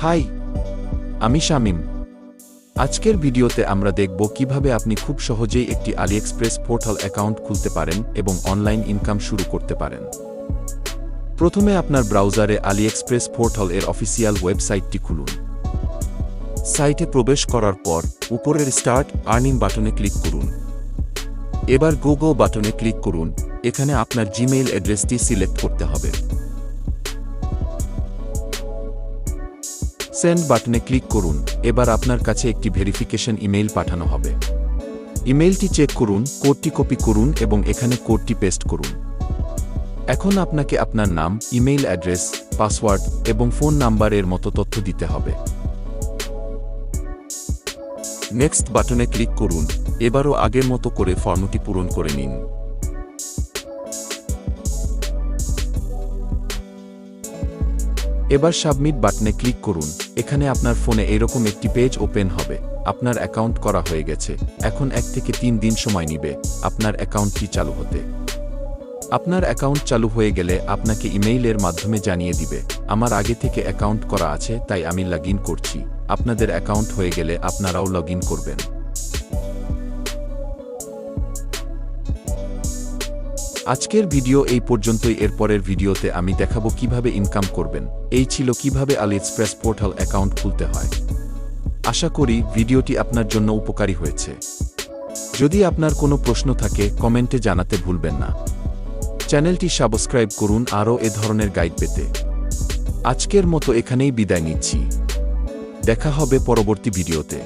High, আমি শামিম। আজকের ভিডিওতে আমরা দেখব কিভাবে আপনি খুব সহজেই একটি আলিএক্সপ্রেস পোর্টাল অ্যাকাউন্ট খুলতে পারেন এবং অনলাইন ইনকাম শুরু করতে পারেন। প্রথমে আপনার ব্রাউজারে আলিএক্সপ্রেস পোর্টাল এর অফিসিয়াল ওয়েবসাইটটি খুলুন। সাইটে প্রবেশ করার পর উপরের স্টার্ট আর্নিং বাটনে ক্লিক করুন। এবার গো বাটনে ক্লিক করুন। এখানে আপনার জিমেইল অ্যাড্রেসটি সিলেক্ট করতে হবে। সেন্ড বাটনে ক্লিক করুন। এবার আপনার কাছে একটি ভেরিফিকেশন ইমেইল পাঠানো হবে। ইমেইলটি চেক করুন, কোডটি কপি করুন এবং এখানে কোডটি পেস্ট করুন। এখন আপনাকে আপনার নাম, ইমেইল অ্যাড্রেস, পাসওয়ার্ড এবং ফোন নাম্বারের মতো তথ্য দিতে হবে। নেক্সট বাটনে ক্লিক করুন। এবারও আগের মতো করে ফর্মটি পূরণ করে নিন। এবার সাবমিট বাটনে ক্লিক করুন। এখানে আপনার ফোনে এরকম একটি পেজ ওপেন হবে। আপনার অ্যাকাউন্ট করা হয়ে গেছে। এখন 1 থেকে 3 দিন সময় নিবে আপনার অ্যাকাউন্টটি চালু হতে। আপনার অ্যাকাউন্ট চালু হয়ে গেলে আপনাকে ইমেইলের মাধ্যমে জানিয়ে দিবে, আমার আগে থেকে অ্যাকাউন্ট করা আছে তাই আমি লগ ইন করছি। আপনাদের অ্যাকাউন্ট হয়ে গেলে আপনারাও লগ ইন করবেন। আজকের ভিডিও এই পর্যন্তই। এরপরের ভিডিওতে আমি দেখাবো কিভাবে ইনকাম করবেন। এই ছিল কিভাবে আলিএক্সপ্রেস পোর্টাল অ্যাকাউন্ট খুলতে হয়। আশা করি ভিডিওটি আপনার জন্য উপকারী হয়েছে। যদি আপনার কোনো প্রশ্ন থাকে কমেন্টে জানাতে ভুলবেন না। চ্যানেলটি সাবস্ক্রাইব করুন আরও এ ধরনের গাইড পেতে। আজকের মতো এখানেই বিদায় নিচ্ছি। দেখা হবে পরবর্তী ভিডিওতে।